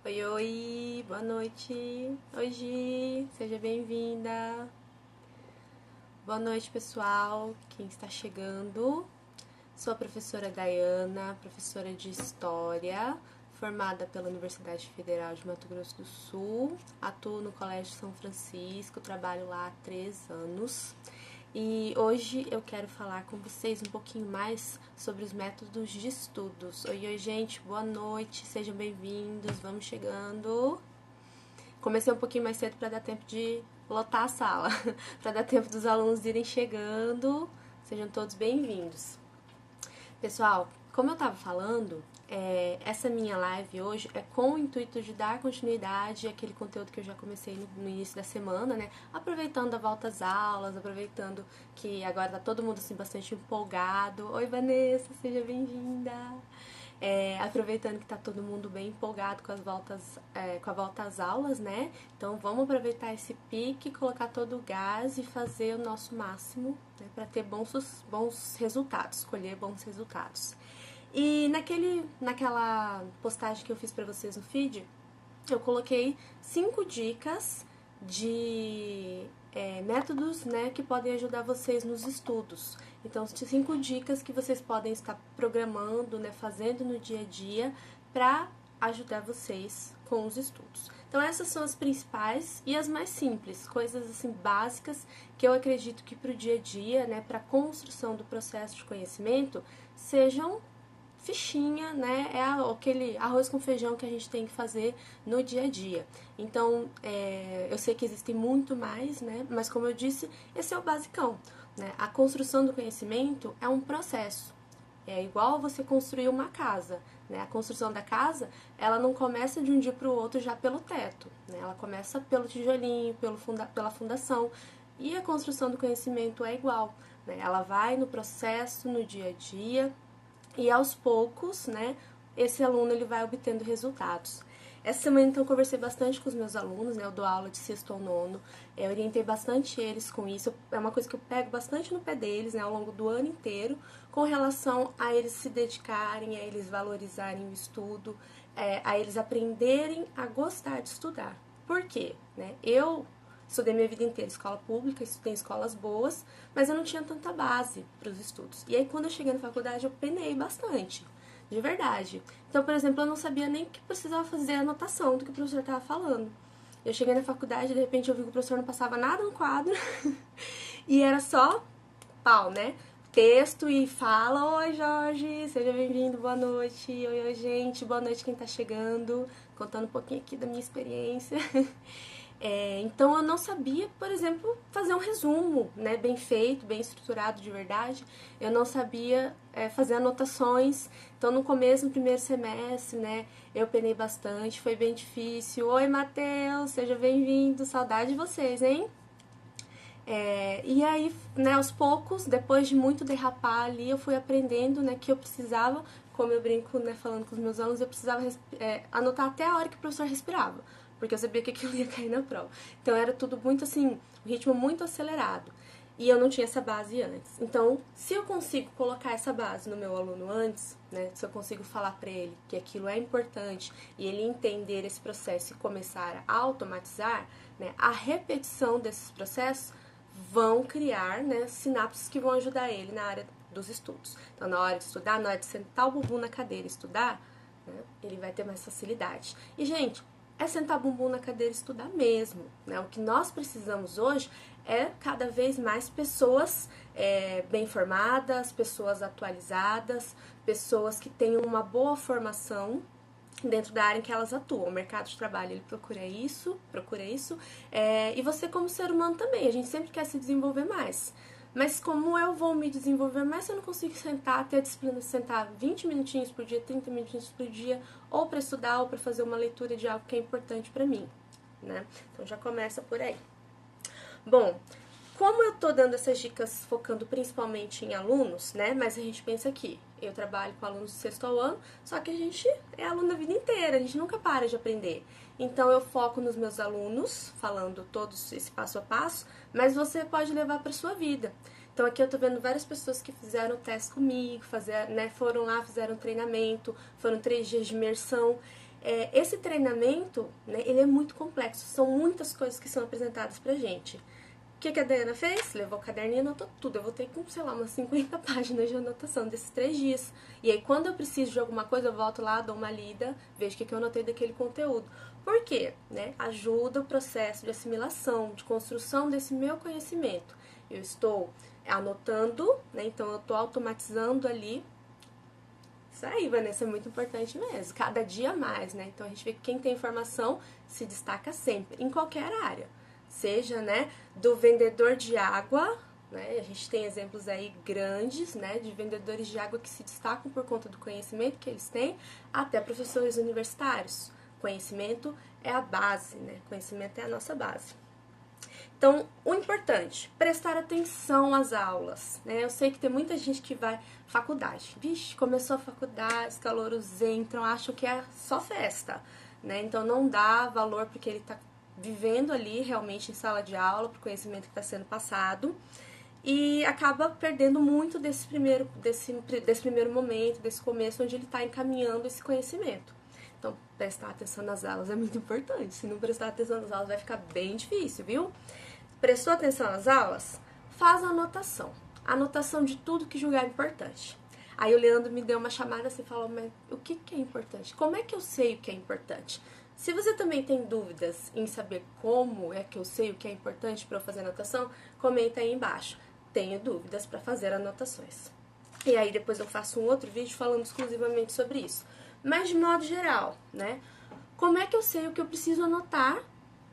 Oi, oi, boa noite. Oi, Gi, seja bem-vinda. Boa noite, pessoal, quem está chegando. Sou a professora Dayana, professora de História, formada pela Universidade Federal de Mato Grosso do Sul. Atuo no Colégio São Francisco, trabalho lá há 3 anos. E hoje eu quero falar com vocês um pouquinho mais sobre os métodos de estudos. Oi, gente, boa noite, sejam bem-vindos, vamos chegando. Comecei um pouquinho mais cedo para dar tempo de lotar a sala, para dar tempo dos alunos irem chegando. Sejam todos bem-vindos. Pessoal, como eu estava falando, essa minha live hoje é com o intuito de dar continuidade àquele conteúdo que eu já comecei no início da semana, né? Aproveitando a volta às aulas, aproveitando que agora tá todo mundo assim bastante empolgado. Oi, Vanessa, seja bem-vinda! Aproveitando que tá todo mundo bem empolgado com com a volta às aulas, né? Então vamos aproveitar esse pique, colocar todo o gás e fazer o nosso máximo, né, para ter bons resultados, escolher bons resultados. E naquela postagem que eu fiz para vocês no feed, eu coloquei 5 dicas de métodos, né, que podem ajudar vocês nos estudos. Então, 5 dicas que vocês podem estar programando, né, fazendo no dia a dia para ajudar vocês com os estudos. Então, essas são as principais e as mais simples, coisas assim básicas que eu acredito que para o dia a dia, né, para a construção do processo de conhecimento, sejam fichinha, né? É aquele arroz com feijão que a gente tem que fazer no dia a dia. Então, eu sei que existem muito mais, né? Mas como eu disse, esse é o basicão, né? A construção do conhecimento é um processo. É igual você construir uma casa, né? A construção da casa, ela não começa de um dia para o outro já pelo teto, né? Ela começa pelo tijolinho, pela fundação. E a construção do conhecimento é igual, né? Ela vai no processo, no dia a dia, e aos poucos, né, esse aluno ele vai obtendo resultados. Essa semana, então, eu conversei bastante com os meus alunos, né, eu dou aula de sexto ao nono, eu orientei bastante eles com isso, é uma coisa que eu pego bastante no pé deles, né, ao longo do ano inteiro, com relação a eles se dedicarem, a eles valorizarem o estudo, a eles aprenderem a gostar de estudar. Por quê? Né? Eu estudei minha vida inteira em escola pública, estudei em escolas boas, mas eu não tinha tanta base para os estudos. E aí, quando eu cheguei na faculdade, eu penei bastante, de verdade. Então, por exemplo, eu não sabia nem que precisava fazer a anotação do que o professor estava falando. Eu cheguei na faculdade, de repente eu vi que o professor não passava nada no quadro e era só pau, né? Texto e fala: oi, Jorge, seja bem-vindo, boa noite. Oi, gente, boa noite quem tá chegando. Contando um pouquinho aqui da minha experiência. Então eu não sabia, por exemplo, fazer um resumo, né, bem feito, bem estruturado de verdade. Eu não sabia fazer anotações. Então no começo, no primeiro semestre, né, eu penei bastante, foi bem difícil. Oi, Matheus, seja bem-vindo, saudade de vocês, hein? E aí, né, aos poucos, depois de muito derrapar ali, eu fui aprendendo, né, que eu precisava, como eu brinco, né, falando com os meus alunos, eu precisava anotar até a hora que o professor respirava, porque eu sabia que aquilo ia cair na prova. Então era tudo muito assim, um ritmo muito acelerado. E eu não tinha essa base antes. Então, se eu consigo colocar essa base no meu aluno antes, né, se eu consigo falar para ele que aquilo é importante e ele entender esse processo e começar a automatizar, né, a repetição desses processos vão criar, né, sinapses que vão ajudar ele na área dos estudos. Então, na hora de estudar, na hora de sentar o bumbum na cadeira e estudar, né, ele vai ter mais facilidade. E, gente, é sentar o bumbum na cadeira e estudar mesmo, né? O que nós precisamos hoje é cada vez mais pessoas bem formadas, pessoas atualizadas, pessoas que tenham uma boa formação dentro da área em que elas atuam. O mercado de trabalho, ele procura isso, e você como ser humano também, a gente sempre quer se desenvolver mais. Mas como eu vou me desenvolver mais se eu não consigo ter a disciplina de sentar 20 minutinhos por dia, 30 minutinhos por dia, ou para estudar, ou para fazer uma leitura de algo que é importante para mim, né? Então já começa por aí. Bom, como eu tô dando essas dicas focando principalmente em alunos, né? Mas a gente pensa aqui, eu trabalho com alunos do sexto ao ano, só que a gente é aluno a vida inteira, a gente nunca para de aprender. Então eu foco nos meus alunos, falando todos esse passo a passo, mas você pode levar para sua vida. Então aqui eu tô vendo várias pessoas que fizeram teste comigo, foram lá, fizeram treinamento, foram 3 dias de imersão. esse treinamento, né, ele é muito complexo, são muitas coisas que são apresentadas pra gente. O que a Dayana fez? Levou o caderninho e anotou tudo. Eu vou ter com, sei lá, umas 50 páginas de anotação desses 3 dias. E aí, quando eu preciso de alguma coisa, eu volto lá, dou uma lida, vejo o que eu anotei daquele conteúdo. Por quê? Né? Ajuda o processo de assimilação, de construção desse meu conhecimento. Eu estou anotando, né? Então eu estou automatizando ali. Isso aí, Vanessa, é muito importante mesmo. Cada dia mais, né? Então a gente vê que quem tem informação se destaca sempre, em qualquer área. Seja, né, do vendedor de água, né? A gente tem exemplos aí grandes, né, de vendedores de água que se destacam por conta do conhecimento que eles têm, até professores universitários. Conhecimento é a base, né? Conhecimento é a nossa base. Então, o importante, prestar atenção às aulas, né? Eu sei que tem muita gente que vai faculdade. Vixe, começou a faculdade, os calouros entram, acham que é só festa, né? Então, não dá valor porque ele está vivendo ali realmente em sala de aula, para o conhecimento que está sendo passado, e acaba perdendo muito desse primeiro momento, desse começo, onde ele está encaminhando esse conhecimento. Então, prestar atenção nas aulas é muito importante. Se não prestar atenção nas aulas, vai ficar bem difícil, viu? Prestou atenção nas aulas? Faz a anotação. Anotação de tudo que julgar importante. Aí o Leandro me deu uma chamada assim e falou, mas o que é importante? Como é que eu sei o que é importante? Se você também tem dúvidas em saber como é que eu sei o que é importante para eu fazer anotação, comenta aí embaixo. Tenho dúvidas para fazer anotações. E aí depois eu faço um outro vídeo falando exclusivamente sobre isso. Mas de modo geral, né? Como é que eu sei o que eu preciso anotar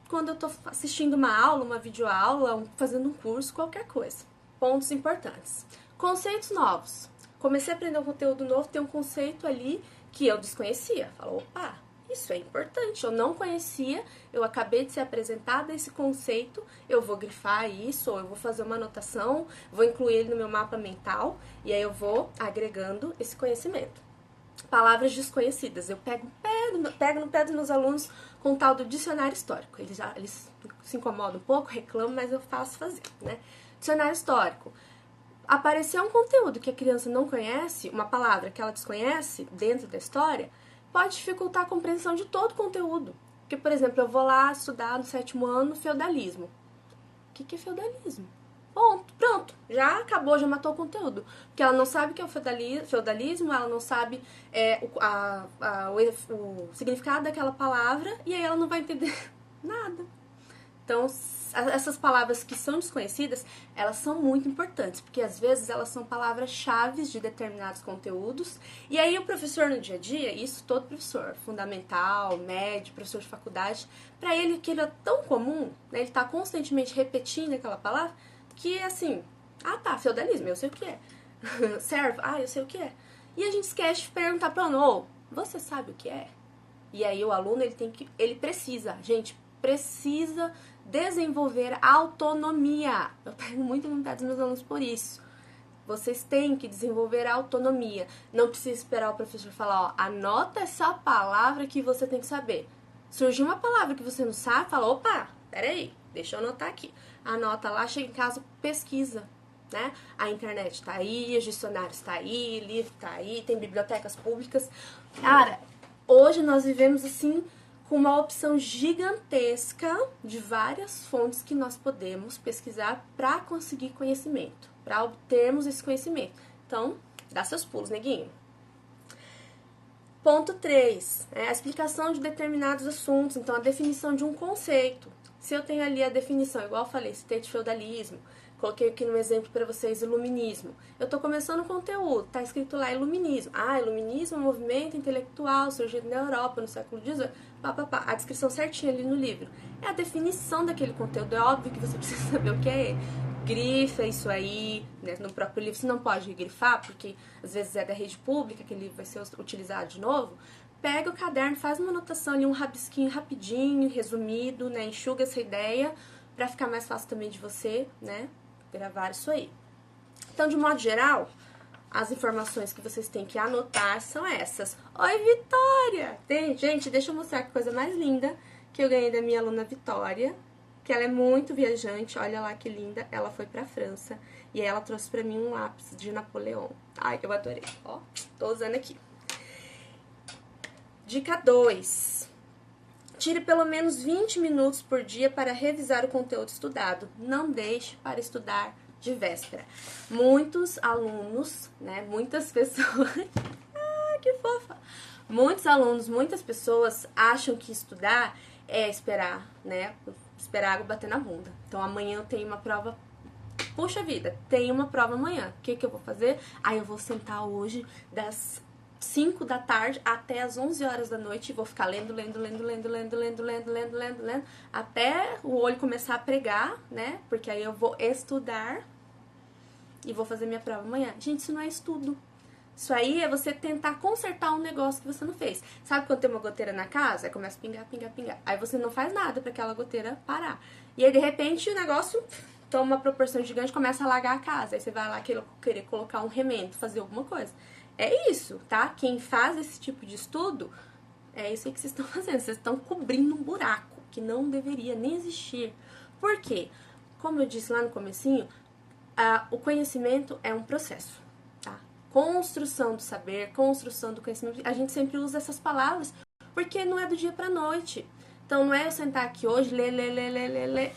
quando eu tô assistindo uma aula, uma videoaula, fazendo um curso, qualquer coisa? Pontos importantes. Conceitos novos. Comecei a aprender um conteúdo novo, tem um conceito ali que eu desconhecia. Falo, opa, isso é importante, eu não conhecia, eu acabei de ser apresentada esse conceito, eu vou grifar isso, ou eu vou fazer uma anotação, vou incluir ele no meu mapa mental, e aí eu vou agregando esse conhecimento. Palavras desconhecidas, eu pego no pé dos meus alunos com o tal do dicionário histórico. Eles se incomodam um pouco, reclamam, mas eu faço fazer, né? Dicionário histórico. Aparecer um conteúdo que a criança não conhece, uma palavra que ela desconhece dentro da história, pode dificultar a compreensão de todo o conteúdo. Porque, por exemplo, eu vou lá estudar no 7º ano feudalismo. O que é feudalismo? Ponto, pronto, já acabou, já matou o conteúdo. Porque ela não sabe o que é o feudalismo, ela não sabe o significado daquela palavra, e aí ela não vai entender nada. Então, essas palavras que são desconhecidas, elas são muito importantes, porque às vezes elas são palavras-chave de determinados conteúdos, e aí o professor no dia a dia, isso todo professor, fundamental, médio, professor de faculdade, para ele aquilo é tão comum, né, ele tá constantemente repetindo aquela palavra, que assim, feudalismo, eu sei o que é. Servo, eu sei o que é. E a gente esquece de perguntar para o aluno, você sabe o que é? E aí o aluno, ele precisa desenvolver autonomia. Eu pego muito no pé dos meus alunos por isso. Vocês têm que desenvolver autonomia. Não precisa esperar o professor falar, anota essa palavra que você tem que saber. Surgiu uma palavra que você não sabe, fala, opa, peraí, deixa eu anotar aqui. Anota lá, chega em casa, pesquisa, né? A internet tá aí, os dicionários tá aí, livro tá aí, tem bibliotecas públicas. Cara, hoje nós vivemos assim com uma opção gigantesca de várias fontes que nós podemos pesquisar para conseguir conhecimento, para obtermos esse conhecimento. Então, dá seus pulos, neguinho. Ponto 3, a explicação de determinados assuntos, então a definição de um conceito. Se eu tenho ali a definição, igual eu falei, citei de feudalismo, coloquei aqui no exemplo para vocês iluminismo. Eu estou começando o conteúdo, está escrito lá iluminismo. Iluminismo é um movimento intelectual surgido na Europa no século XVIII. A descrição certinha ali no livro. É a definição daquele conteúdo. É óbvio que você precisa saber o que é ele. Grifa isso aí, né? No próprio livro você não pode grifar, porque às vezes é da rede pública, que livro vai ser utilizado de novo. Pega o caderno, faz uma anotação ali, um rabisquinho rapidinho, resumido, né? Enxuga essa ideia, para ficar mais fácil também de você, né? Gravar isso aí. Então, de modo geral, as informações que vocês têm que anotar são essas. Oi, Vitória! Gente, deixa eu mostrar que coisa mais linda que eu ganhei da minha aluna Vitória, que ela é muito viajante, olha lá que linda. Ela foi pra França e ela trouxe pra mim um lápis de Napoleão. Ai, que eu adorei. Ó, tô usando aqui. Dica 2. Tire pelo menos 20 minutos por dia para revisar o conteúdo estudado. Não deixe para estudar de véspera. Muitos alunos, né, muitas pessoas... que fofa! Muitos alunos, muitas pessoas acham que estudar é esperar, né, esperar a água bater na bunda. Então, amanhã eu tenho uma prova... Puxa vida, tem uma prova amanhã. O que eu vou fazer? Aí eu vou sentar hoje das 5 da tarde até as 11 horas da noite e vou ficar lendo, até o olho começar a pregar, né? Porque aí eu vou estudar e vou fazer minha prova amanhã. Gente, isso não é estudo. Isso aí é você tentar consertar um negócio que você não fez. Sabe quando tem uma goteira na casa? Aí começa a pingar, pingar, pingar. Aí você não faz nada pra aquela goteira parar. E aí, de repente, o negócio toma uma proporção gigante e começa a alagar a casa. Aí você vai lá querer colocar um remendo, fazer alguma coisa. É isso, tá? Quem faz esse tipo de estudo, é isso aí que vocês estão fazendo. Vocês estão cobrindo um buraco que não deveria nem existir. Por quê? Como eu disse lá no comecinho, o conhecimento é um processo, tá? Construção do saber, construção do conhecimento. A gente sempre usa essas palavras porque não é do dia pra noite. Então não é eu sentar aqui hoje, ler,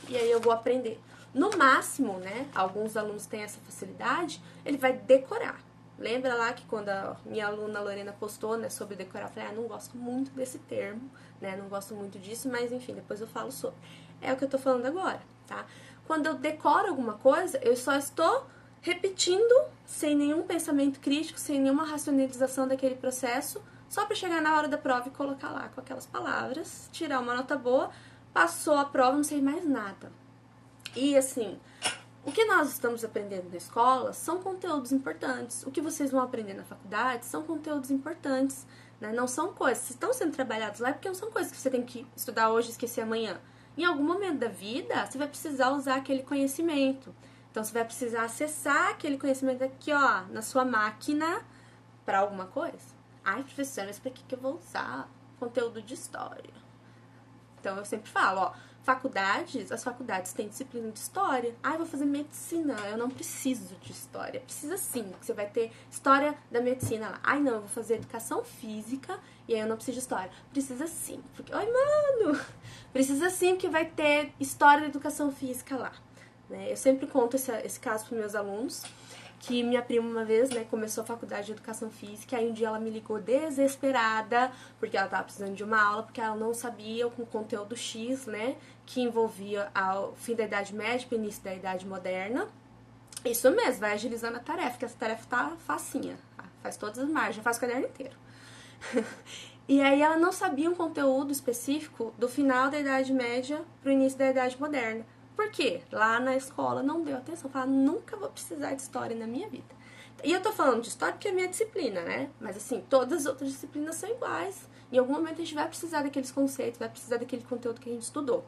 e aí eu vou aprender. No máximo, né, alguns alunos têm essa facilidade, ele vai decorar. Lembra lá que quando a minha aluna Lorena postou, né, sobre decorar, eu falei, não gosto muito desse termo, né, não gosto muito disso, mas enfim, depois eu falo sobre. É o que eu tô falando agora, tá? Quando eu decoro alguma coisa, eu só estou repetindo, sem nenhum pensamento crítico, sem nenhuma racionalização daquele processo, só para chegar na hora da prova e colocar lá com aquelas palavras, tirar uma nota boa, passou a prova, não sei mais nada. E assim, o que nós estamos aprendendo na escola são conteúdos importantes. O que vocês vão aprender na faculdade são conteúdos importantes, né? Não são coisas que estão sendo trabalhadas lá, porque não são coisas que você tem que estudar hoje e esquecer amanhã. Em algum momento da vida, você vai precisar usar aquele conhecimento. Então, você vai precisar acessar aquele conhecimento aqui, ó, na sua máquina para alguma coisa. Ai, professora, mas para que eu vou usar conteúdo de história? Então, eu sempre falo, ó, as faculdades têm disciplina de história. Ah, eu vou fazer medicina, eu não preciso de história. Precisa sim, porque você vai ter história da medicina lá. Ai, não, eu vou fazer educação física e aí eu não preciso de história. Precisa sim, porque... Ai, mano! Precisa sim, porque vai ter história da educação física lá. Né? Eu sempre conto esse caso para meus alunos, que minha prima uma vez, né, começou a faculdade de educação física, aí um dia ela me ligou desesperada, porque ela tava precisando de uma aula, porque ela não sabia o conteúdo X, né, que envolvia o fim da Idade Média e o início da Idade Moderna. Isso mesmo, vai agilizando a tarefa, que essa tarefa tá facinha, tá? Faz todas as margens, faz o caderno inteiro. E aí ela não sabia um conteúdo específico do final da Idade Média pro início da Idade Moderna. Por quê? Lá na escola não deu atenção. Fala, nunca vou precisar de história na minha vida. E eu tô falando de história porque é minha disciplina, né? Mas assim, todas as outras disciplinas são iguais. Em algum momento a gente vai precisar daqueles conceitos, vai precisar daquele conteúdo que a gente estudou.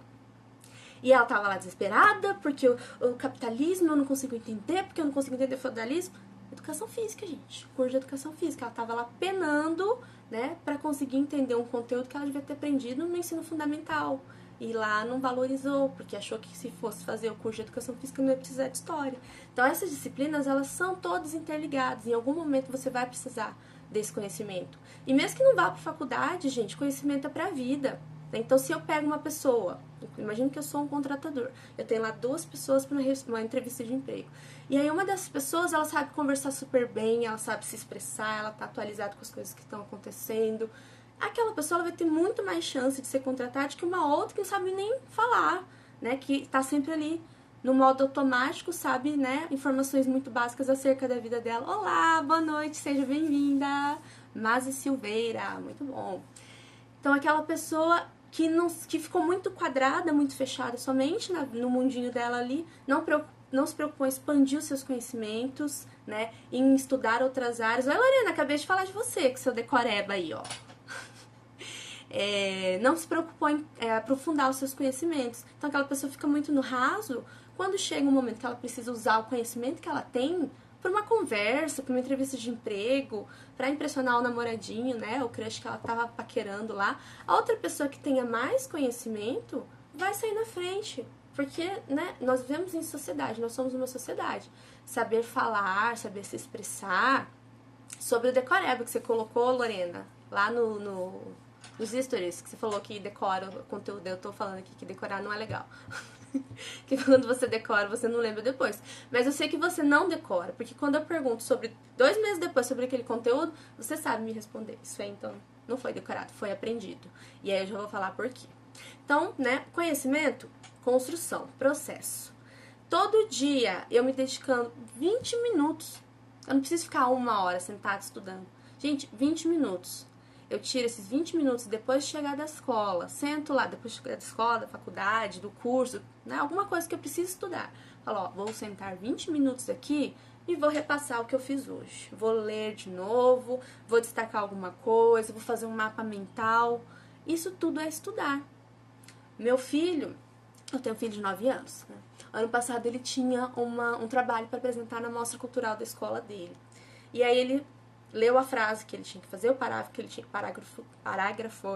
E ela tava lá desesperada, porque o capitalismo eu não consigo entender, porque eu não consigo entender o feudalismo. Educação física, gente. Curso de educação física. Ela tava lá penando, né, pra conseguir entender um conteúdo que ela devia ter aprendido no ensino fundamental. E lá não valorizou, porque achou que se fosse fazer o curso de educação física não ia precisar de história. Então essas disciplinas, elas são todas interligadas. Em algum momento você vai precisar desse conhecimento. E mesmo que não vá para faculdade, gente, conhecimento é para a vida. Então se eu pego uma pessoa, imagina que eu sou um contratador, eu tenho lá 2 pessoas para uma entrevista de emprego. E aí uma dessas pessoas, ela sabe conversar super bem, ela sabe se expressar, ela tá atualizada com as coisas que estão acontecendo. Aquela pessoa ela vai ter muito mais chance de ser contratada que uma outra que não sabe nem falar, né? Que tá sempre ali no modo automático, sabe, né? Informações muito básicas acerca da vida dela. Olá, boa noite, seja bem-vinda. Mazi Silveira, muito bom. Então, aquela pessoa que ficou muito quadrada, muito fechada somente no mundinho dela ali, não se preocupou em expandir os seus conhecimentos, né? Em estudar outras áreas. Oi, Lorena, acabei de falar de você, com seu decoreba aí, ó. Não se preocupou em aprofundar os seus conhecimentos. Então aquela pessoa fica muito no raso. Quando chega um momento que ela precisa usar o conhecimento que ela tem para uma conversa, para uma entrevista de emprego, para impressionar o namoradinho, né, o crush que ela tava paquerando lá, a outra pessoa que tenha mais conhecimento vai sair na frente. Porque, né, nós vivemos em sociedade, nós somos uma sociedade. Saber falar, saber se expressar. Sobre o decoreba que você colocou, Lorena, lá no nos stories, que você falou que decora o conteúdo, eu tô falando aqui que decorar não é legal. Que quando você decora, você não lembra depois. Mas eu sei que você não decora, porque quando eu pergunto sobre 2 meses depois sobre aquele conteúdo, você sabe me responder. Isso aí, então, não foi decorado, foi aprendido. E aí eu já vou falar por quê. Então, né, conhecimento, construção, processo. Todo dia eu me dedicando 20 minutos. Eu não preciso ficar 1 hora sentada estudando. Gente, 20 minutos. Eu tiro esses 20 minutos depois de chegar da escola. Sento lá, depois de chegar da escola, da faculdade, do curso, né? Alguma coisa que eu preciso estudar. Falo, ó, vou sentar 20 minutos aqui e vou repassar o que eu fiz hoje. Vou ler de novo, vou destacar alguma coisa, vou fazer um mapa mental. Isso tudo é estudar. Meu filho, eu tenho um filho de 9 anos, né? Ano passado ele tinha um trabalho para apresentar na mostra cultural da escola dele. E aí ele leu a frase que ele tinha que fazer, o parágrafo que ele tinha,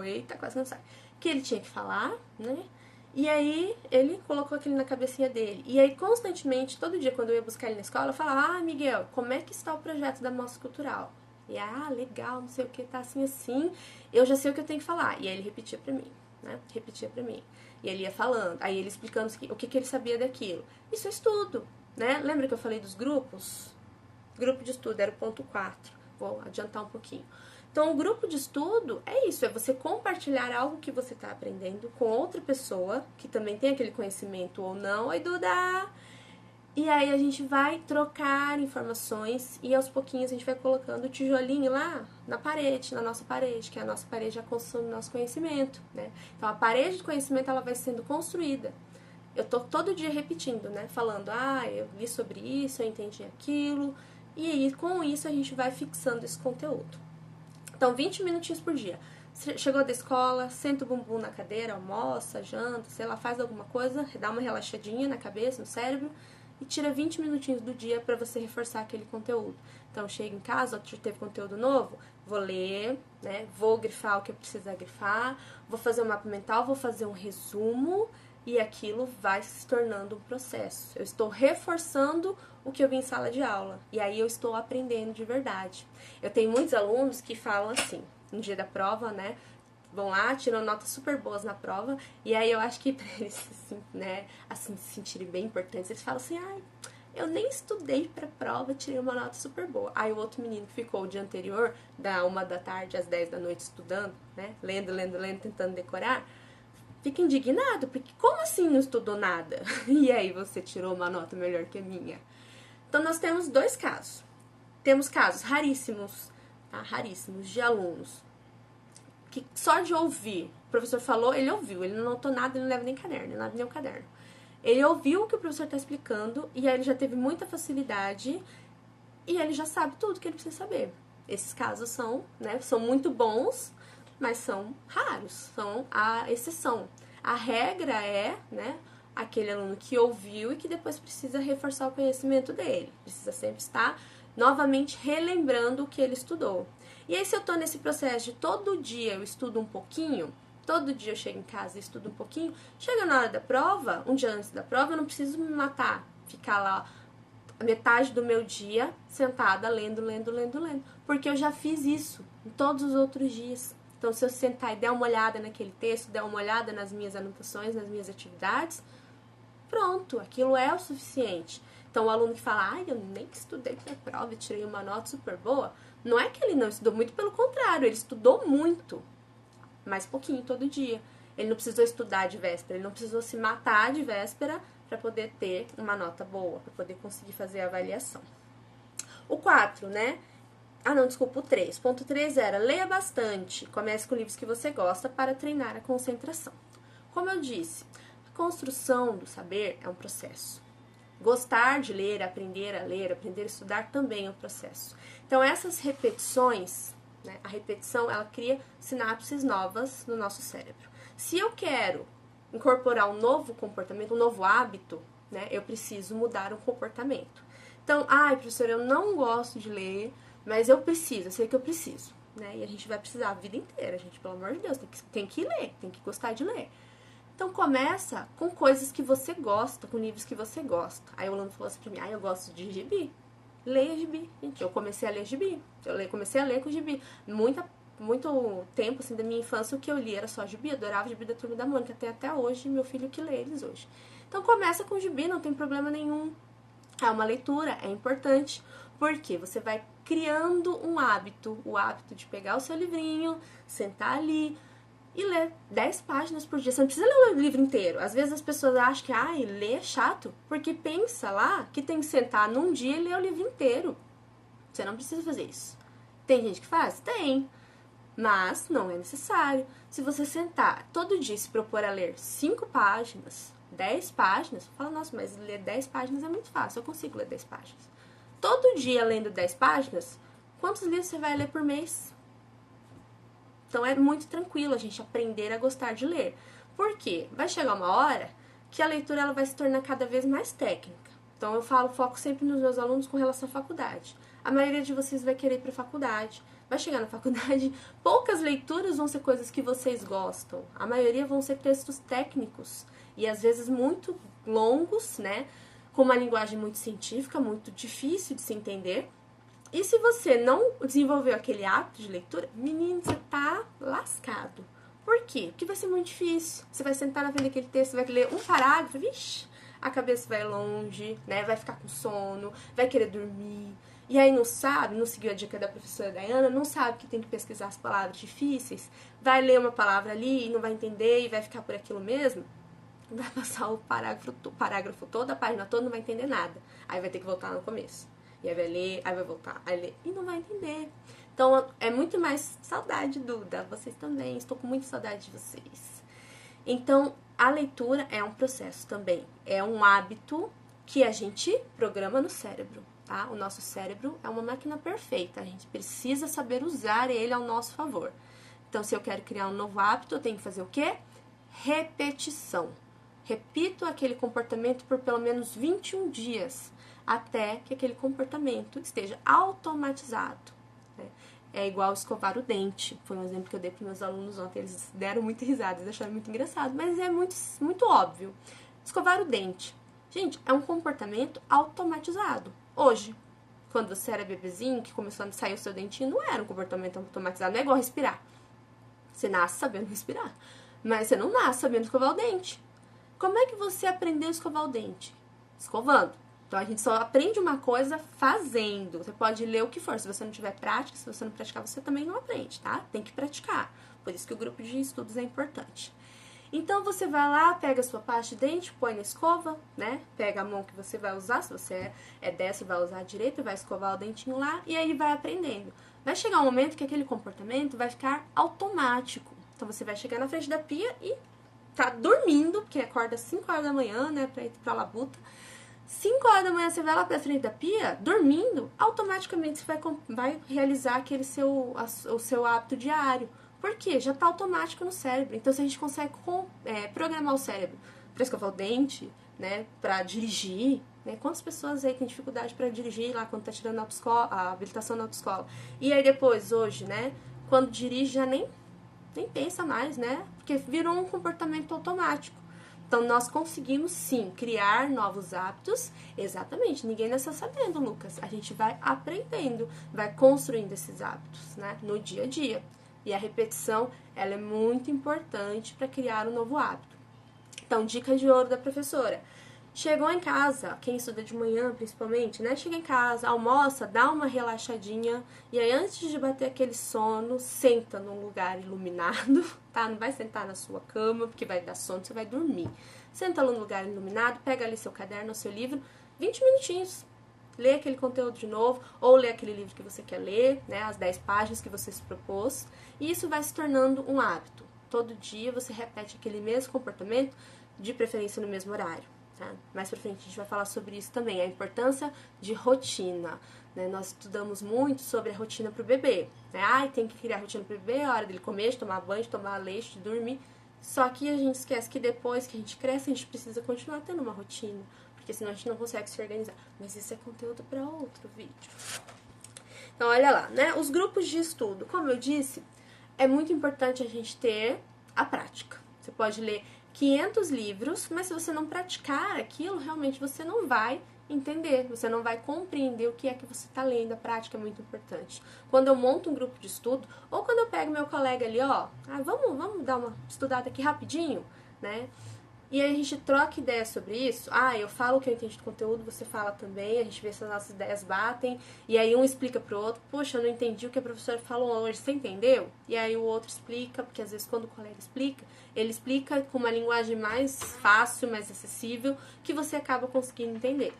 eita, quase não sai, que ele tinha que falar, né? E aí ele colocou aquilo na cabecinha dele. E aí constantemente, todo dia quando eu ia buscar ele na escola, eu falava, Miguel, como é que está o projeto da mostra cultural? E legal, não sei o que, tá assim, eu já sei o que eu tenho que falar. E aí ele repetia pra mim, né? Repetia pra mim. E ele ia falando, aí ele explicando o que ele sabia daquilo. Isso é estudo, né? Lembra que eu falei dos grupos? Grupo de estudo era o ponto 4. Vou adiantar um pouquinho. Então, o grupo de estudo é isso, é você compartilhar algo que você está aprendendo com outra pessoa, que também tem aquele conhecimento ou não. Oi, Duda! E aí a gente vai trocar informações e aos pouquinhos a gente vai colocando o tijolinho lá na parede, na nossa parede, que é a nossa parede já consome o nosso conhecimento, né? Então, a parede de conhecimento, ela vai sendo construída. Eu tô todo dia repetindo, né? Falando, eu li sobre isso, eu entendi aquilo. E aí, com isso, a gente vai fixando esse conteúdo. Então, 20 minutinhos por dia. Chegou da escola, senta o bumbum na cadeira, almoça, janta, sei lá, faz alguma coisa, dá uma relaxadinha na cabeça, no cérebro, e tira 20 minutinhos do dia para você reforçar aquele conteúdo. Então, chega em casa, teve conteúdo novo, vou ler, né? Vou grifar o que eu preciso grifar, vou fazer um mapa mental, vou fazer um resumo, e aquilo vai se tornando um processo. Eu estou reforçando o que eu vi em sala de aula. E aí eu estou aprendendo de verdade. Eu tenho muitos alunos que falam assim, no dia da prova, né? Vão lá, tiram notas super boas na prova. E aí eu acho que pra eles, assim, né, assim, se sentirem bem importantes, eles falam assim, eu nem estudei pra prova, tirei uma nota super boa. Aí o outro menino que ficou o dia anterior, da 1 da tarde às 10 da noite estudando, né? Lendo, tentando decorar, fica indignado, porque como assim não estudou nada? E aí você tirou uma nota melhor que a minha? Então nós temos 2 casos. Temos casos raríssimos, tá? Raríssimos, de alunos que só de ouvir, o professor falou, ele ouviu, ele não notou nada, ele não leva nem caderno, ele não leva nem o caderno. Ele ouviu o que o professor está explicando e aí ele já teve muita facilidade e ele já sabe tudo que ele precisa saber. Esses casos são, né, são muito bons, mas são raros, são a exceção. A regra é, né, aquele aluno que ouviu e que depois precisa reforçar o conhecimento dele. Precisa sempre estar novamente relembrando o que ele estudou. E aí, se eu tô nesse processo de todo dia eu estudo um pouquinho, todo dia eu chego em casa e estudo um pouquinho, chega na hora da prova, um dia antes da prova, eu não preciso me matar, ficar lá a metade do meu dia sentada lendo, porque eu já fiz isso em todos os outros dias. Então, se eu sentar e der uma olhada naquele texto, der uma olhada nas minhas anotações, nas minhas atividades, pronto, aquilo é o suficiente. Então, o aluno que fala, eu nem estudei para a prova e tirei uma nota super boa, não é que ele não estudou, muito pelo contrário, ele estudou muito, mas pouquinho todo dia. Ele não precisou estudar de véspera, ele não precisou se matar de véspera para poder ter uma nota boa, para poder conseguir fazer a avaliação. O 4, né? O 3. Ponto 3 era, leia bastante, comece com livros que você gosta para treinar a concentração. Como eu disse, a construção do saber é um processo. Gostar de ler, aprender a estudar também é um processo. Então, essas repetições, né, a repetição, ela cria sinapses novas no nosso cérebro. Se eu quero incorporar um novo comportamento, um novo hábito, né, eu preciso mudar o comportamento. Então, professor, eu não gosto de ler, mas eu sei que eu preciso, né? E a gente vai precisar a vida inteira, gente, pelo amor de Deus, tem que ler, tem que gostar de ler. Então, começa com coisas que você gosta, com livros que você gosta. Aí o aluno falou assim pra mim, eu gosto de gibi. Leia gibi. Gente, eu comecei a ler gibi. Comecei a ler com gibi. muito tempo, assim, da minha infância, o que eu li era só gibi, eu adorava gibi da Turma da Mônica, até hoje, meu filho que lê eles hoje. Então começa com gibi, não tem problema nenhum. É uma leitura, é importante, porque você vai criando um hábito, o hábito de pegar o seu livrinho, sentar ali e ler 10 páginas por dia. Você não precisa ler o livro inteiro. Às vezes as pessoas acham que ler é chato, porque pensa lá que tem que sentar num dia e ler o livro inteiro. Você não precisa fazer isso. Tem gente que faz? Tem. Mas não é necessário. Se você sentar todo dia e se propor a ler 5 páginas, 10 páginas, fala, nossa, mas ler 10 páginas é muito fácil, eu consigo ler 10 páginas. Todo dia lendo 10 páginas, quantos livros você vai ler por mês? Então é muito tranquilo a gente aprender a gostar de ler. Por quê? Vai chegar uma hora que a leitura ela vai se tornar cada vez mais técnica. Então eu foco sempre nos meus alunos com relação à faculdade. A maioria de vocês vai querer ir para a faculdade. Vai chegar na faculdade, poucas leituras vão ser coisas que vocês gostam. A maioria vão ser textos técnicos e às vezes muito longos, né? Com uma linguagem muito científica, muito difícil de se entender. E se você não desenvolveu aquele hábito de leitura, menino, você tá lascado. Por quê? Porque vai ser muito difícil. Você vai sentar na frente daquele texto, vai ler um parágrafo, vixe, a cabeça vai longe, né? Vai ficar com sono, vai querer dormir. E aí não sabe, não seguiu a dica da professora Dayana, não sabe que tem que pesquisar as palavras difíceis, vai ler uma palavra ali e não vai entender e vai ficar por aquilo mesmo, vai passar o parágrafo todo, a página toda, não vai entender nada. Aí vai ter que voltar no começo. E aí vai ler, aí vai voltar, aí ler, e não vai entender. Então é muito mais saudade, Duda, vocês também, estou com muita saudade de vocês. Então a leitura é um processo também, é um hábito que a gente programa no cérebro. Tá? O nosso cérebro é uma máquina perfeita, a gente precisa saber usar ele ao nosso favor. Então, se eu quero criar um novo hábito, eu tenho que fazer o quê? Repetição. Repito aquele comportamento por pelo menos 21 dias, até que aquele comportamento esteja automatizado. Né? É igual escovar o dente. Foi um exemplo que eu dei para meus alunos ontem, eles deram muita risada, eles acharam muito engraçado, mas é muito óbvio. Escovar o dente. Gente, é um comportamento automatizado. Hoje, quando você era bebezinho, que começou a sair o seu dentinho, não era um comportamento automatizado, não é igual respirar. Você nasce sabendo respirar, mas você não nasce sabendo escovar o dente. Como é que você aprendeu a escovar o dente? Escovando. Então, a gente só aprende uma coisa fazendo. Você pode ler o que for, se você não tiver prática, se você não praticar, você também não aprende, tá? Tem que praticar. Por isso que o grupo de estudos é importante. Então, você vai lá, pega a sua pasta de dente, põe na escova, né? Pega a mão que você vai usar, se você é dessa, vai usar a direita, vai escovar o dentinho lá, e aí vai aprendendo. Vai chegar um momento que aquele comportamento vai ficar automático. Então, você vai chegar na frente da pia e tá dormindo, porque acorda às 5 horas da manhã, né, pra ir pra labuta. 5 horas da manhã você vai lá pra frente da pia, dormindo, automaticamente você vai realizar o seu hábito diário. Por quê? Já está automático no cérebro. Então, se a gente consegue programar o cérebro para escovar o dente, né, para dirigir, né? Quantas pessoas aí têm dificuldade para dirigir lá quando está tirando a habilitação na autoescola? E aí depois, hoje, né, quando dirige já nem pensa mais, né? Porque virou um comportamento automático. Então, nós conseguimos, sim, criar novos hábitos. Exatamente, ninguém nasceu sabendo, Lucas. A gente vai aprendendo, vai construindo esses hábitos, né, no dia a dia. E a repetição, ela é muito importante para criar um novo hábito. Então, dica de ouro da professora. Chegou em casa, quem estuda de manhã principalmente, né? Chega em casa, almoça, dá uma relaxadinha. E aí, antes de bater aquele sono, senta num lugar iluminado, tá? Não vai sentar na sua cama, porque vai dar sono, você vai dormir. Senta num lugar iluminado, pega ali seu caderno, seu livro, 20 minutinhos. Lê aquele conteúdo de novo, ou lê aquele livro que você quer ler, né, as 10 páginas que você se propôs, e isso vai se tornando um hábito. Todo dia você repete aquele mesmo comportamento, de preferência no mesmo horário. Tá? Mais pra frente a gente vai falar sobre isso também, a importância de rotina. Né? Nós estudamos muito sobre a rotina pro bebê. Né? Tem que criar rotina pro bebê, a hora dele comer, de tomar banho, de tomar leite, de dormir. Só que a gente esquece que depois que a gente cresce, a gente precisa continuar tendo uma rotina. Porque senão a gente não consegue se organizar. Mas isso é conteúdo para outro vídeo. Então, olha lá, né? Os grupos de estudo, como eu disse, é muito importante a gente ter a prática. Você pode ler 500 livros, mas se você não praticar aquilo, realmente você não vai entender, você não vai compreender o que é que você está lendo. A prática é muito importante. Quando eu monto um grupo de estudo, ou quando eu pego meu colega ali, ó, vamos dar uma estudada aqui rapidinho, né? E aí a gente troca ideias sobre isso. Eu falo o que eu entendi do conteúdo, você fala também, a gente vê se as nossas ideias batem, e aí um explica pro outro, poxa, eu não entendi o que a professora falou hoje, você entendeu? E aí o outro explica, porque às vezes quando o colega explica, ele explica com uma linguagem mais fácil, mais acessível, que você acaba conseguindo entender.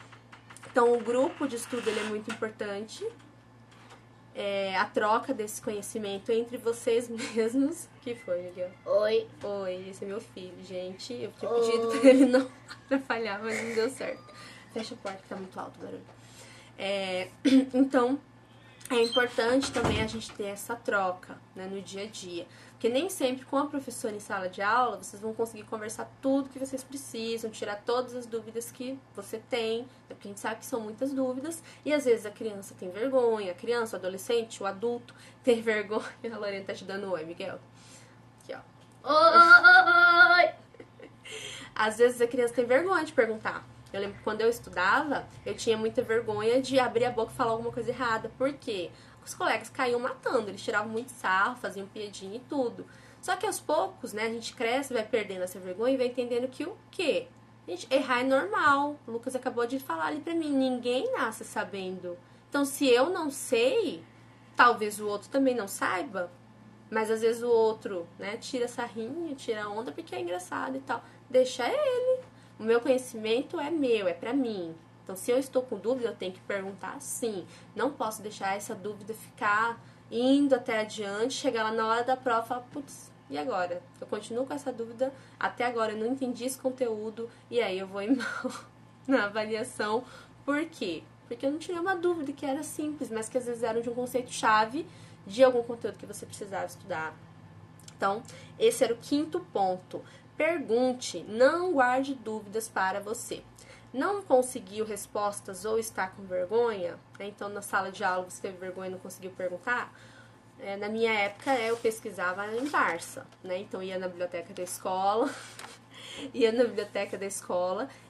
Então o grupo de estudo ele é muito importante, a troca desse conhecimento entre vocês mesmos. O que foi, Miguel? Oi. Oi, esse é meu filho, gente. Eu tinha pedido pra ele não atrapalhar, mas não deu certo. Fecha a porta que tá muito alto o barulho. Então, é importante também a gente ter essa troca, né, no dia a dia. Porque nem sempre com a professora em sala de aula vocês vão conseguir conversar tudo que vocês precisam, tirar todas as dúvidas que você tem, porque a gente sabe que são muitas dúvidas, e às vezes a criança tem vergonha, a criança, o adolescente, o adulto tem vergonha. A Lorena tá te dando oi, Miguel. Aqui, ó. Oi! Às vezes a criança tem vergonha de perguntar. Eu lembro que quando eu estudava, eu tinha muita vergonha de abrir a boca e falar alguma coisa errada. Por quê? Os colegas caíam matando, eles tiravam muito sarro, faziam piadinha e tudo. Só que aos poucos, né, a gente cresce, vai perdendo essa vergonha e vai entendendo que o quê? Gente, errar é normal. O Lucas acabou de falar ali pra mim, ninguém nasce sabendo. Então, se eu não sei, talvez o outro também não saiba. Mas às vezes o outro, né, tira sarrinho, tira onda porque é engraçado e tal. Deixa ele. O meu conhecimento é meu, é pra mim. Então, se eu estou com dúvida, eu tenho que perguntar sim. Não posso deixar essa dúvida ficar indo até adiante, chegar lá na hora da prova e falar, putz, e agora? Eu continuo com essa dúvida, até agora eu não entendi esse conteúdo, e aí eu vou ir mal na avaliação. Por quê? Porque eu não tirei uma dúvida que era simples, mas que às vezes era de um conceito-chave de algum conteúdo que você precisava estudar. Então, esse era o quinto ponto. Pergunte, não guarde dúvidas para você. Não conseguiu respostas ou está com vergonha, né? Então na sala de aula você teve vergonha e não conseguiu perguntar. Na minha época eu pesquisava em Barça, né? Então ia na biblioteca da escola,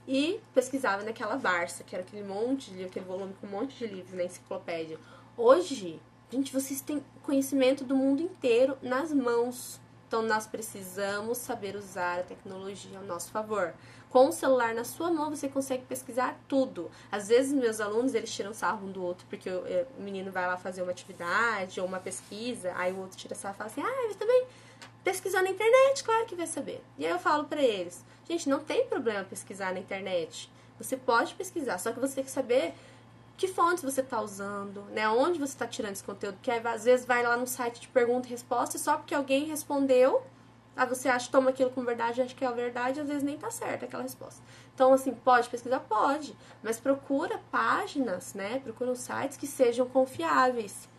e pesquisava naquela Barça, que era aquele monte de livro, aquele volume com um monte de livros na enciclopédia. Hoje, gente, vocês têm conhecimento do mundo inteiro nas mãos. Então, nós precisamos saber usar a tecnologia ao nosso favor. Com o celular na sua mão, você consegue pesquisar tudo. Às vezes, meus alunos, eles tiram sarro um do outro, porque o menino vai lá fazer uma atividade ou uma pesquisa, aí o outro tira sarro e fala assim, mas também pesquisar na internet, claro que vai saber. E aí eu falo pra eles, gente, não tem problema pesquisar na internet. Você pode pesquisar, só que você tem que saber que fontes você está usando, né? Onde você está tirando esse conteúdo. Porque às vezes vai lá no site de pergunta e resposta e só porque alguém respondeu, você acha, toma aquilo como verdade, acha que é a verdade, às vezes nem tá certa aquela resposta. Então, assim, pode pesquisar? Pode. Mas procura páginas, né? Procura sites que sejam confiáveis.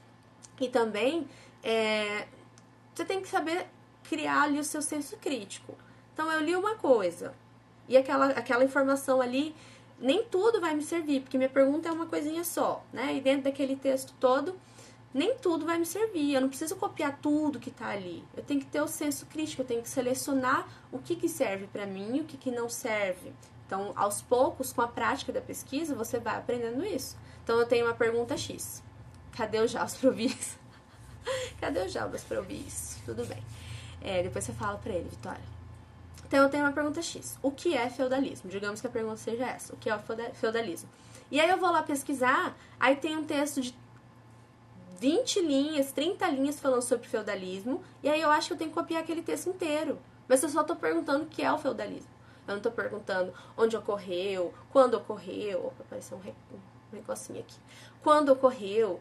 E também, você tem que saber criar ali o seu senso crítico. Então, eu li uma coisa e aquela informação ali, nem tudo vai me servir, porque minha pergunta é uma coisinha só, né? E dentro daquele texto todo, nem tudo vai me servir. Eu não preciso copiar tudo que tá ali. Eu tenho que ter o senso crítico, eu tenho que selecionar o que serve pra mim e o que não serve. Então, aos poucos, com a prática da pesquisa, você vai aprendendo isso. Então, eu tenho uma pergunta X. Cadê o Jabas pra ouvir isso? Cadê o Jabas pra ouvir isso? Tudo bem. Depois você fala pra ele, Vitória. Então, eu tenho uma pergunta X. O que é feudalismo? Digamos que a pergunta seja essa. O que é o feudalismo? E aí eu vou lá pesquisar, aí tem um texto de 20 linhas, 30 linhas falando sobre feudalismo, e aí eu acho que eu tenho que copiar aquele texto inteiro. Mas eu só tô perguntando o que é o feudalismo. Eu não tô perguntando onde ocorreu, quando ocorreu. Opa, apareceu um negocinho aqui. Quando ocorreu,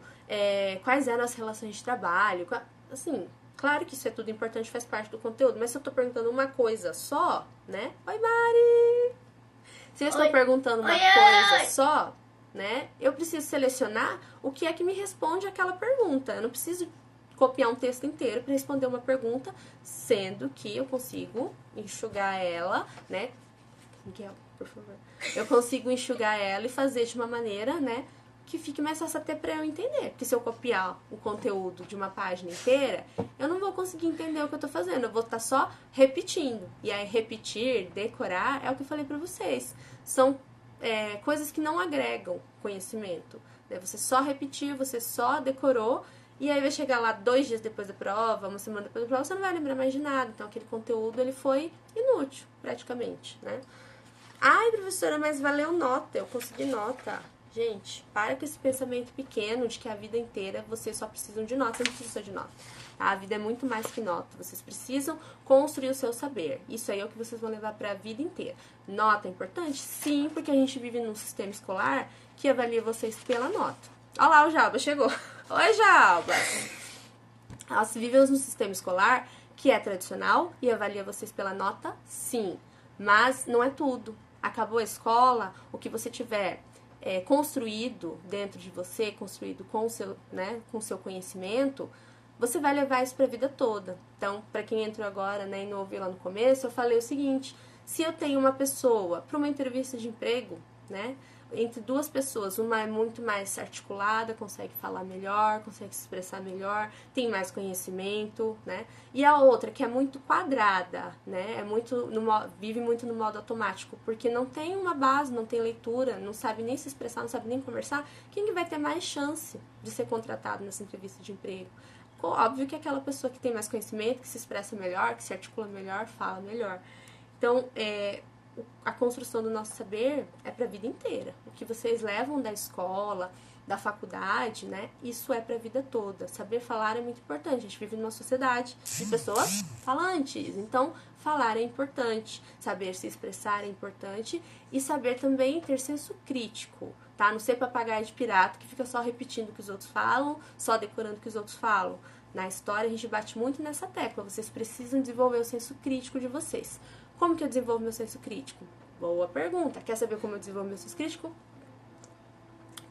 quais eram as relações de trabalho. Assim, claro que isso é tudo importante, faz parte do conteúdo, mas se eu tô perguntando uma coisa só, né? Oi, Mari! Se eu estou perguntando uma coisa só, né? Eu preciso selecionar o que é que me responde aquela pergunta. Eu não preciso copiar um texto inteiro para responder uma pergunta, sendo que eu consigo enxugar ela, né? Miguel, por favor. Eu consigo enxugar ela e fazer de uma maneira, né, que fique mais fácil até para eu entender. Porque se eu copiar o conteúdo de uma página inteira, eu não vou conseguir entender o que eu tô fazendo. Eu vou estar só repetindo. E aí, repetir, decorar, é o que eu falei para vocês. São coisas que não agregam conhecimento. Né? Você só repetiu, você só decorou, e aí vai chegar lá 2 dias depois da prova, uma semana depois da prova, você não vai lembrar mais de nada. Então aquele conteúdo ele foi inútil, praticamente, né? Ai, professora, mas valeu nota, eu consegui nota. Gente, para com esse pensamento pequeno de que a vida inteira vocês só precisam de nota. Você não precisa de nota. Tá? A vida é muito mais que nota. Vocês precisam construir o seu saber. Isso aí é o que vocês vão levar para a vida inteira. Nota é importante? Sim, porque a gente vive num sistema escolar que avalia vocês pela nota. Olha lá, o Jalba chegou. Oi, Jalba! Nós vivemos num sistema escolar que é tradicional e avalia vocês pela nota? Sim. Mas não é tudo. Acabou a escola, o que você tiver construído dentro de você, construído com o seu, né, com o seu conhecimento, você vai levar isso para a vida toda. Então, para quem entrou agora, né, e não ouviu lá no começo, eu falei o seguinte: se eu tenho uma pessoa para uma entrevista de emprego, né, entre 2 pessoas, uma é muito mais articulada, consegue falar melhor, consegue se expressar melhor, tem mais conhecimento, né? E a outra que é muito quadrada, né? Vive muito no modo automático, porque não tem uma base, não tem leitura, não sabe nem se expressar, não sabe nem conversar. Quem que vai ter mais chance de ser contratado nessa entrevista de emprego? Óbvio que é aquela pessoa que tem mais conhecimento, que se expressa melhor, que se articula melhor, fala melhor. Então, a construção do nosso saber é para a vida inteira. O que vocês levam da escola, da faculdade, né? Isso é para a vida toda. Saber falar é muito importante. A gente vive numa sociedade de pessoas falantes. Então, falar é importante. Saber se expressar é importante. E saber também ter senso crítico, tá? Não ser papagaio de pirata que fica só repetindo o que os outros falam, só decorando o que os outros falam. Na história, a gente bate muito nessa tecla. Vocês precisam desenvolver o senso crítico de vocês. Como que eu desenvolvo meu senso crítico? Boa pergunta. Quer saber como eu desenvolvo meu senso crítico?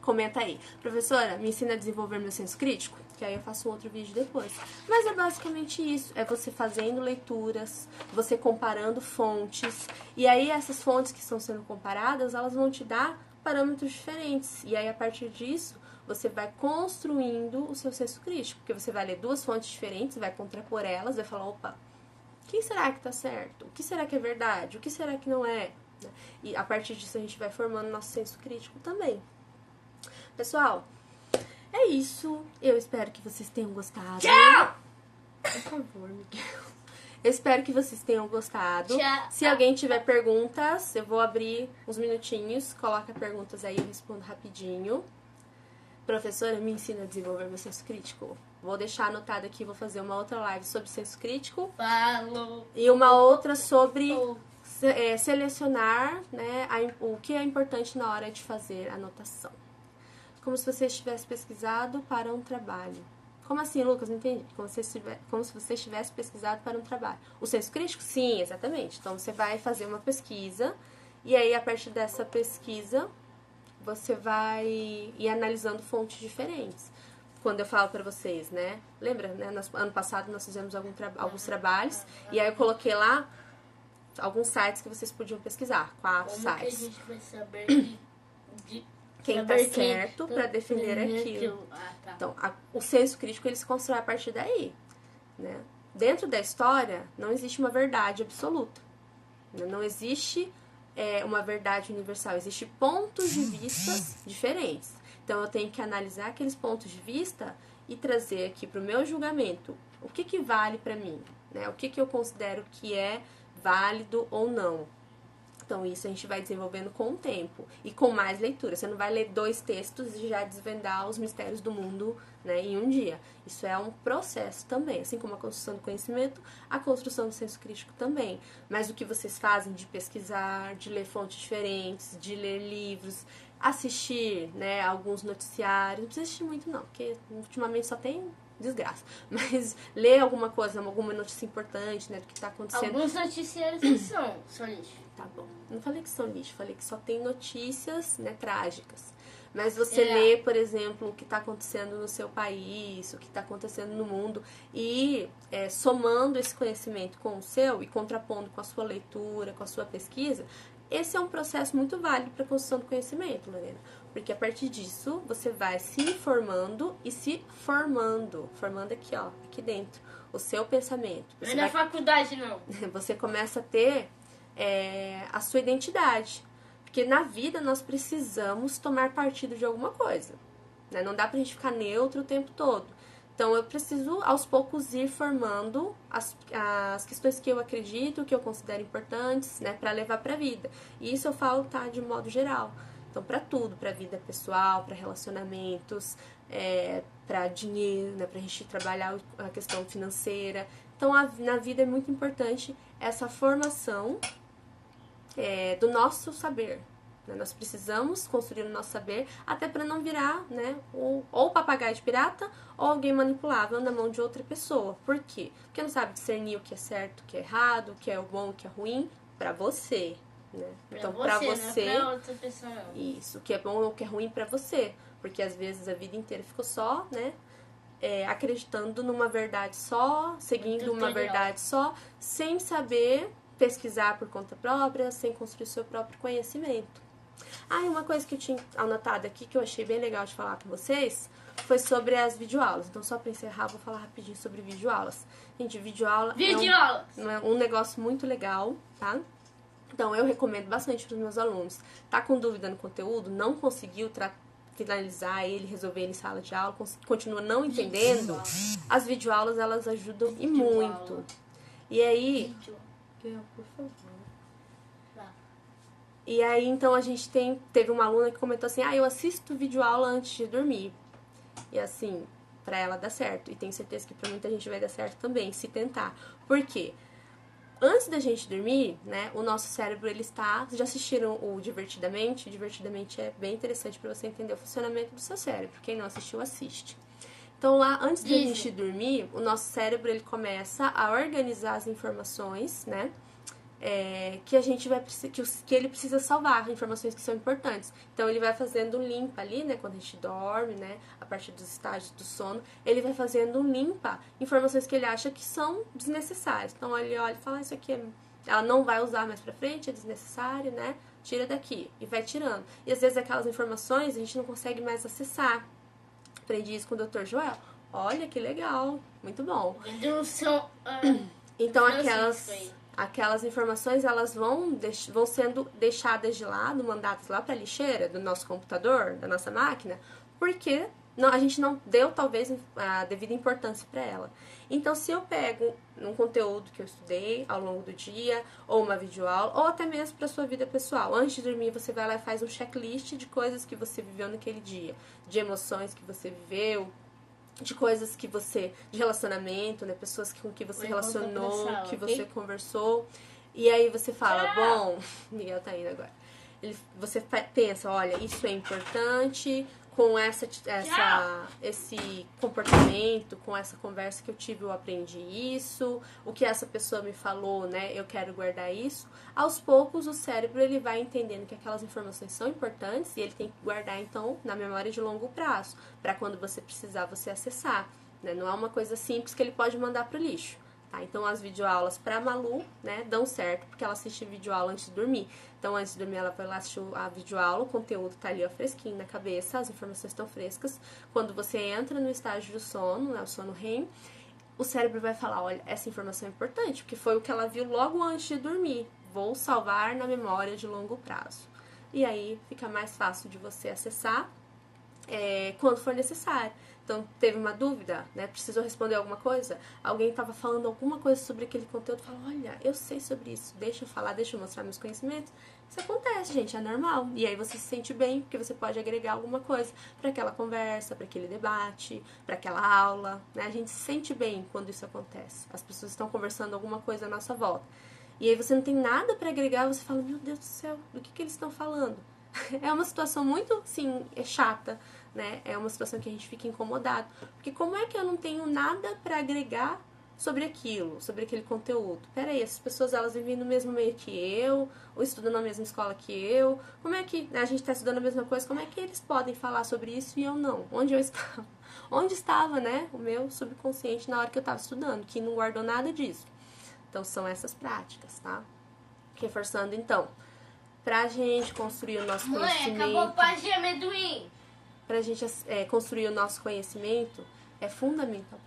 Comenta aí. Professora, me ensina a desenvolver meu senso crítico? Que aí eu faço um outro vídeo depois. Mas é basicamente isso. É você fazendo leituras, você comparando fontes. E aí essas fontes que estão sendo comparadas, elas vão te dar parâmetros diferentes. E aí a partir disso, você vai construindo o seu senso crítico. Porque você vai ler 2 fontes diferentes, vai contrapor elas, vai falar, opa, quem será que tá certo? O que será que é verdade? O que será que não é? E a partir disso a gente vai formando nosso senso crítico também. Pessoal, é isso. Eu espero que vocês tenham gostado. Tchau! Por favor, Miguel. Eu espero que vocês tenham gostado. Tchau. Se alguém tiver perguntas, eu vou abrir uns minutinhos. Coloca perguntas aí, eu respondo rapidinho. Professora, me ensina a desenvolver meu senso crítico. Vou deixar anotado aqui, vou fazer uma outra live sobre senso crítico. Falou. E uma outra sobre selecionar, né, o que é importante na hora de fazer a anotação. Como se você estivesse pesquisado para um trabalho. Como assim, Lucas? Não entendi. Como se você estivesse pesquisado para um trabalho. O senso crítico? Sim, exatamente. Então, você vai fazer uma pesquisa e aí, a partir dessa pesquisa, você vai ir analisando fontes diferentes. Quando eu falo para vocês, né? Lembra, né? Ano passado nós fizemos alguns trabalhos e aí eu coloquei lá alguns sites que vocês podiam pesquisar. 4 Como sites. que a gente vai saber Quem tá certo para defender aquilo. Tá. Então, o senso crítico ele se constrói a partir daí, né? Dentro da história não existe uma verdade absoluta. Não existe uma verdade universal. Existem pontos de vista diferentes. Então, eu tenho que analisar aqueles pontos de vista e trazer aqui para o meu julgamento o que vale para mim, né? O que eu considero que é válido ou não. Então, isso a gente vai desenvolvendo com o tempo e com mais leitura. Você não vai ler 2 textos e já desvendar os mistérios do mundo, né, em um dia. Isso é um processo também. Assim como a construção do conhecimento, a construção do senso crítico também. Mas o que vocês fazem de pesquisar, de ler fontes diferentes, de ler livros, assistir, né, alguns noticiários. Não precisa assistir muito, não, porque ultimamente só tem desgraça. Mas ler alguma coisa, alguma notícia importante, né, do que está acontecendo. Alguns noticiários são lixo. Tá bom. Não falei que são lixo, falei que só tem notícias, né, trágicas. Mas você lê, por exemplo, o que está acontecendo no seu país, o que está acontecendo no mundo, e somando esse conhecimento com o seu e contrapondo com a sua leitura, com a sua pesquisa, esse é um processo muito válido para a construção do conhecimento, Lorena. Porque a partir disso, você vai se informando e se formando. Formando aqui, ó, aqui dentro, o seu pensamento. Não é na faculdade, não. Você começa a ter a sua identidade. Porque na vida nós precisamos tomar partido de alguma coisa, né? Não dá pra gente ficar neutro o tempo todo. Então, eu preciso, aos poucos, ir formando as questões que eu acredito, que eu considero importantes, né, para levar para a vida. E isso eu falo, tá, de modo geral. Então, para tudo, para vida pessoal, para relacionamentos, para dinheiro, né, para a gente trabalhar a questão financeira. Então, na vida é muito importante essa formação do nosso saber. Nós precisamos construir o nosso saber até para não virar, né, ou papagaio de pirata ou alguém manipulável na mão de outra pessoa. Por quê? Porque não sabe discernir o que é certo, o que é errado, o que é bom, o que é ruim para você, né? Então, para você, não é pra outra pessoa, não. Isso, o que é bom ou o que é ruim para você, porque às vezes a vida inteira ficou só, né, acreditando numa verdade só, seguindo uma verdade só, sem saber pesquisar por conta própria, sem construir seu próprio conhecimento. E uma coisa que eu tinha anotado aqui, que eu achei bem legal de falar com vocês, foi sobre as videoaulas. Então, só pra encerrar, vou falar rapidinho sobre videoaulas. Gente, videoaula é um negócio muito legal, tá? Então, eu recomendo bastante para os meus alunos. Tá com dúvida no conteúdo, não conseguiu finalizar ele, resolver ele em sala de aula, continua não entendendo, as videoaulas, elas ajudam e muito. E aí... Por favor. E aí, então, a gente teve uma aluna que comentou assim, eu assisto videoaula antes de dormir. E assim, pra ela dá certo. E tenho certeza que pra muita gente vai dar certo também, se tentar. Por quê? Antes da gente dormir, né, o nosso cérebro, ele está... Vocês já assistiram o Divertidamente? O Divertidamente é bem interessante pra você entender o funcionamento do seu cérebro. Quem não assistiu, assiste. Então, lá, antes da gente dormir, o nosso cérebro, ele começa a organizar as informações, né? Que a gente vai que ele precisa salvar, informações que são importantes. Então ele vai fazendo um limpa ali, né, quando a gente dorme, né, a partir dos estágios do sono, ele vai fazendo um limpa, informações que ele acha que são desnecessárias. Então ele olha e fala, isso aqui ela não vai usar mais pra frente, é desnecessário, né? Tira daqui e vai tirando. E às vezes aquelas informações a gente não consegue mais acessar. Aprendi isso com o Dr. Joel. Olha que legal, muito bom. Então aquelas informações, elas vão sendo deixadas de lado, mandadas lá para a lixeira do nosso computador, da nossa máquina, porque a gente não deu, talvez, a devida importância para ela. Então, se eu pego um conteúdo que eu estudei ao longo do dia, ou uma videoaula, ou até mesmo para sua vida pessoal, antes de dormir, você vai lá e faz um checklist de coisas que você viveu naquele dia, de emoções que você viveu, de coisas que você... de relacionamento, né? Pessoas com que você relacionou, que você conversou. E aí você fala, bom... Miguel tá indo agora. Você pensa, olha, isso é importante... Com esse comportamento, com essa conversa que eu tive, eu aprendi isso. O que essa pessoa me falou, né? Eu quero guardar isso. Aos poucos, o cérebro ele vai entendendo que aquelas informações são importantes e ele tem que guardar, então, na memória de longo prazo, para quando você precisar, você acessar. Né? Não é uma coisa simples que ele pode mandar pro lixo. Tá? Então, as videoaulas pra Malu, né, dão certo, porque ela assiste videoaula antes de dormir. Então, antes de dormir, ela vai lá assistir a videoaula, o conteúdo tá ali, ó, fresquinho na cabeça, as informações estão frescas. Quando você entra no estágio do sono, né, o sono REM, o cérebro vai falar, olha, essa informação é importante, porque foi o que ela viu logo antes de dormir. Vou salvar na memória de longo prazo. E aí, fica mais fácil de você acessar quando for necessário. Então, teve uma dúvida, né? Precisou responder alguma coisa? Alguém estava falando alguma coisa sobre aquele conteúdo, falou, olha, eu sei sobre isso, deixa eu falar, deixa eu mostrar meus conhecimentos. Isso acontece, gente, é normal. E aí você se sente bem, porque você pode agregar alguma coisa para aquela conversa, para aquele debate, para aquela aula, né? A gente se sente bem quando isso acontece. As pessoas estão conversando alguma coisa à nossa volta. E aí você não tem nada para agregar, você fala, meu Deus do céu, do que eles estão falando? É uma situação muito, assim, chata, né? É uma situação que a gente fica incomodado. Porque como é que eu não tenho nada para agregar sobre aquilo, sobre aquele conteúdo? Peraí, essas pessoas, elas vivem no mesmo meio que eu, ou estudam na mesma escola que eu. Como é que, né, a gente está estudando a mesma coisa, como é que eles podem falar sobre isso e eu não? Onde eu estava? Onde estava, né, o meu subconsciente na hora que eu estava estudando, que não guardou nada disso. Então, são essas práticas, tá? Reforçando, então... Pra gente construir o nosso conhecimento... acabou a paz de amendoim! Pra gente construir o nosso conhecimento, é fundamental...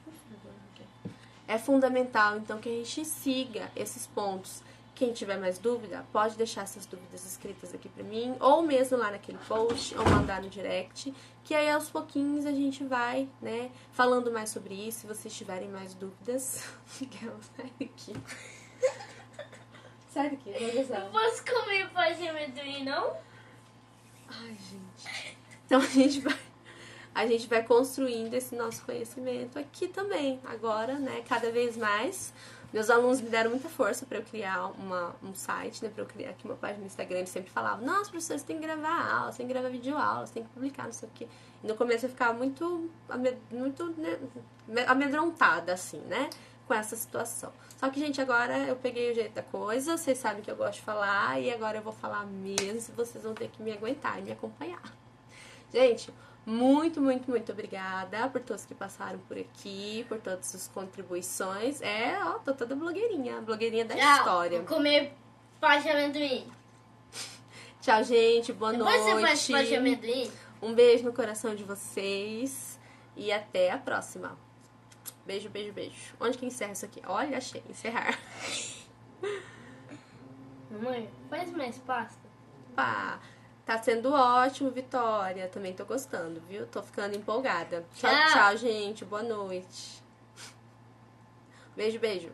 É fundamental, então, que a gente siga esses pontos Quem tiver mais dúvida, pode deixar essas dúvidas escritas aqui pra mim, ou mesmo lá naquele post, ou mandar no direct, que aí aos pouquinhos a gente vai, né, falando mais sobre isso. Se vocês tiverem mais dúvidas, sai daqui. Sai daqui, vou avisar. Não posso comer paz de amendoim, não? Ai, gente. Então a gente vai construindo esse nosso conhecimento aqui também. Agora, né, cada vez mais. Meus alunos me deram muita força para eu criar um site, né, para eu criar aqui uma página no Instagram. Eles sempre falavam, nossa, professor, você tem que gravar aula, você tem que gravar vídeo aula, você tem que publicar, não sei o quê. E no começo eu ficava muito né, amedrontada, assim, né, com essa situação. Só que, gente, agora eu peguei o jeito da coisa, vocês sabem que eu gosto de falar, e agora eu vou falar mesmo, vocês vão ter que me aguentar e me acompanhar. Gente, muito, muito, muito obrigada por todos que passaram por aqui, por todas as contribuições. Ó, tô toda blogueirinha da história. Vou comer paz de amendoim. Tchau, gente, boa Depois noite. você faz paz de amendoim? Um beijo no coração de vocês e até a próxima. Beijo, beijo, beijo. Onde que encerra isso aqui? Olha, achei, encerrar. Mamãe, faz mais pasta. Pá. Tá sendo ótimo, Vitória. Também tô gostando, viu? Tô ficando empolgada. Tchau, tchau, gente. Boa noite. Beijo, beijo.